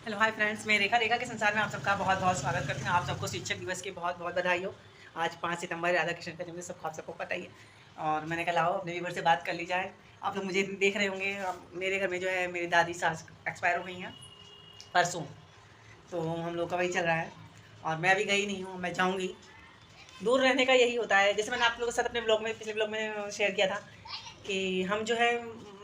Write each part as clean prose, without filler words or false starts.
Hello hi friends, मैं रेखा रेखा के संसार में आप सबका बहुत बहुत स्वागत करती हूँ। आप सबको शिक्षक दिवस की बहुत बहुत बधाई हो। आज 5 सितंबर राधा कृष्ण का जन्मदिन, सबको आप सबको पता ही है। और मैंने कहा लाओ अपने व्यूवर से बात कर ली जाए। आप लोग मुझे देख रहे होंगे, मेरे घर में जो है मेरी दादी सास एक्सपायर हो गई हैं परसों। तो हम लोग का वही चल रहा है और मैं अभी गई नहीं हूँ, मैं जाऊँगी। दूर रहने का यही होता है, जैसे मैंने आप लोगों के साथ अपने ब्लॉग में, पिछले ब्लॉग में शेयर किया था कि हम जो है,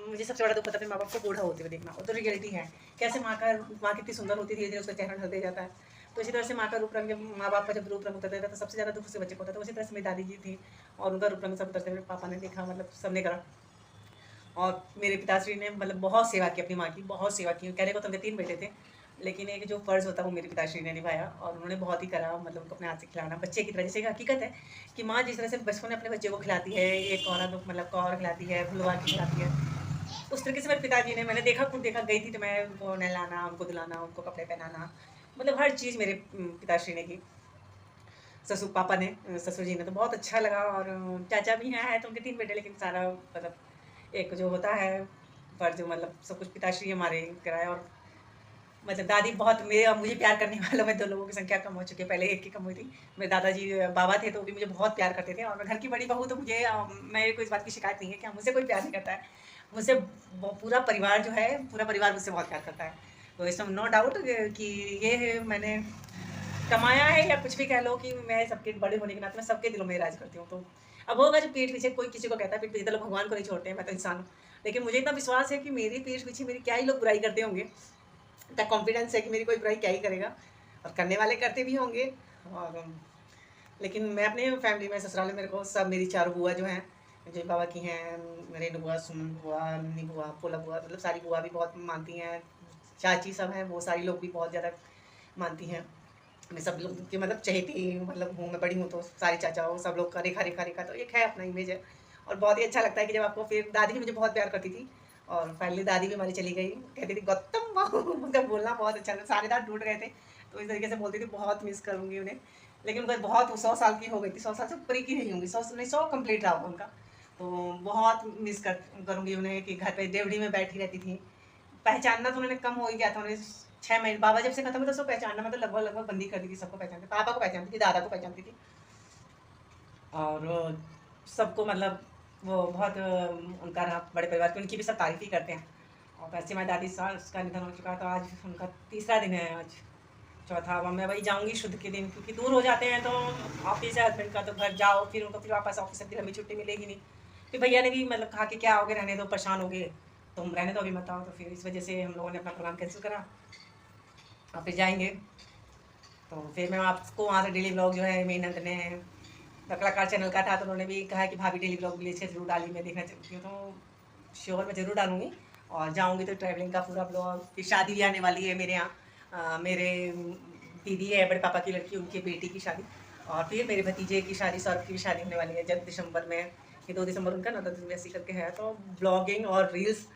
मुझे सबसे बड़ा दुख होता है अपने माँ बाप को बूढ़ा होते हुए देखना। वो तो रियलिटी है। कैसे माँ कितनी सुंदर होती थी, धीरे धीरे उसका चेहरा ढलते जाता है। तो इसी तरह से माँ का रूप रंग, जब माँ बाप का जब रूप रंग उतरता था तो सबसे ज़्यादा दुख उसी बच्चे को होता था। उसी तरह से मेरी दादी जी थी और उनका रूप रंग सब उतरते हुए पापा ने देखा, मतलब सबने करा। और मेरे पिताश्री ने मतलब बहुत सेवा की अपनी माँ की, बहुत सेवा की। कहने को तो उनके 3 बेटे थे, लेकिन एक जो फ़र्ज़ होता है वो मेरे पिताश्री ने निभाया और उन्होंने बहुत ही करा। मतलब उनको अपने हाथ से खिलाना बच्चे की तरह, जैसे एक हकीकत है कि माँ जिस तरह से बचपन में अपने बच्चे को खिलाती है, एक कौरा मतलब कौर खिलाती है, फुलवा के खिलाती है, उस तरीके से मेरे पिताजी ने, मैंने देखा, खुद देखा। गई थी तो मैं उनको नहलाना, उनको धुलाना, उनको कपड़े पहनाना, मतलब हर चीज़ मेरे पिताश्री ने की। ससुर पापा ने, ससुर जी ने तो बहुत अच्छा लगा। और चाचा भी हैं तो उनके 3 बेटे, लेकिन सारा मतलब एक जो होता है फर्ज, मतलब सब कुछ पिताश्री हमारे कराया। और मतलब दादी बहुत, मेरे मुझे प्यार करने वालों में 2 लोगों की संख्या कम हो चुकी है, पहले एक की कम हुई थी। मेरे दादाजी बाबा थे तो वो भी मुझे बहुत प्यार करते थे। और मैं घर की बड़ी बहू तो मुझे मेरे को इस बात की शिकायत नहीं है कि मुझसे कोई प्यार नहीं करता है। मुझसे पूरा परिवार जो है, पूरा परिवार मुझसे बहुत प्यार करता है। तो इसमें नो डाउट कि ये मैंने कमाया है, या कुछ भी कह लो, कि मैं सबके बड़े होने के नाते मैं सबके दिलों में राज करती हूँ। तो अब होगा जो पीठ पीछे कोई किसी को कहता है, पीठ पीछे तो लोग भगवान को नहीं छोड़ते हैं, मैं तो इंसान हूँ। लेकिन मुझे इतना विश्वास है कि मेरी पीठ पीछे मेरी क्या ही लोग बुराई करते होंगे, इतना कॉन्फिडेंस है कि मेरी कोई बुराई क्या ही करेगा। और करने वाले करते भी होंगे। और लेकिन मैं अपने फैमिली में, ससुराल में, मेरे को सब, मेरी 4 बुआ जो हैं, जो बाबा की हैं, रेणु बुआ, सुमन बुआ, नन्ही बुआ, पोला बुआ, मतलब सारी बुआ भी बहुत मानती हैं। चाची सब हैं, वो सारी लोग भी बहुत ज़्यादा मानती हैं। मैं सब लोग की मतलब चहेती मतलब हूँ, मैं बड़ी हूँ तो सारे चाचा हो, सब लोग का रेखा रेखा रेखा, तो एक है अपना इमेज है। और बहुत ही अच्छा लगता है कि जब आपको, फिर दादी भी मुझे बहुत प्यार करती थी। और फाइनली दादी भी हमारी चली गई, कहती थी गौतम बाबू, उनका बोलना बहुत अच्छा लगता, सारे दांत टूट गए थे तो इस तरीके से बोलती थी, बहुत मिस करूँगी उन्हें। लेकिन उनका बहुत, 100 साल की हो गई थी, 100 साल से ऊपर की नहीं होंगी, 100 नहीं, 100 कंप्लीट रहा होगा उनका। तो बहुत मिस करूँगी उन्हें, कि घर पे देवड़ी में बैठी रहती थी। पहचानना तो उन्होंने कम हो ही गया था। उन्हें 6 महीने बाबा जब से खत्म हुआ तो उसको पहचानना मतलब लगभग लगभग बंद ही कर दी थी। सबको पहचानती, पापा को पहचानती थी, दादा को पहचानती थी। और सबको मतलब वो बहुत उनका रहा बड़े परिवार की, उनकी भी सब तारीफ़ ही करते हैं। और वैसे हमारी दादी सास का निधन हो चुका है, तो आज उनका तीसरा दिन है आज, चौथा। अब मैं वही जाऊँगी शुद्ध के दिन, क्योंकि दूर हो जाते हैं तो ऑफिस है हस्बैंड का, तो घर जाओ, फिर उनको फिर वापस ऑफिस से फिर हमें छुट्टी मिलेगी नहीं। फिर भैया ने भी मतलब कहा कि क्या आओगे, रहने दो, परेशान हो गए, तुम रहने दो, अभी मत आओ। तो फिर इस वजह से हम लोगों ने अपना प्रोग्राम कैंसिल करा और फिर जाएंगे। तो फिर मैं आपको वहाँ से डेली ब्लॉग जो है, मेरी नंद ने, कलाकार चैनल का था तो उन्होंने भी कहा कि भाभी डेली ब्लॉग विलेज के जरूर डाली, मैं देखना चाहती हूँ। तो श्योर मैं ज़रूर डालूँगी। और जाऊँगी तो ट्रैवलिंग का पूरा ब्लॉग। फिर शादी भी आने वाली है मेरे यहाँ, मेरे दीदी है, बड़े पापा की लड़की, उनकी बेटी की शादी। और फिर मेरे भतीजे की शादी, सौरभ की भी शादी होने वाली है जब दिसंबर में, ये 2 दिसंबर उनका, 9 दिसंबर करके है। तो ब्लॉगिंग और रील्स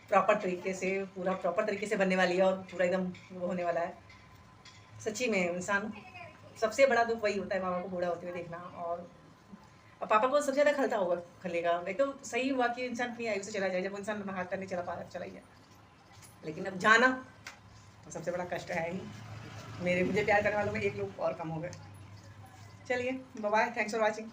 प्रॉपर तरीके से, पूरा प्रॉपर तरीके से बनने वाली है और पूरा एकदम वो होने वाला है। सच्ची में इंसान, सबसे बड़ा दुख वही होता है, मामा को बूढ़ा होते हुए देखना। और अब पापा को सबसे ज़्यादा खलता होगा, खलेगा। एक तो सही हुआ कि इंसान अपनी आयु से चला जाए, जब वो इंसान हाथ करने चला पा रहा है, चला ही जाए। लेकिन अब जाना तो सबसे बड़ा कष्ट है ही। मेरे मुझे प्यार करने वालों में एक लोग और कम हो गए। चलिए, bye bye, thanks for watching.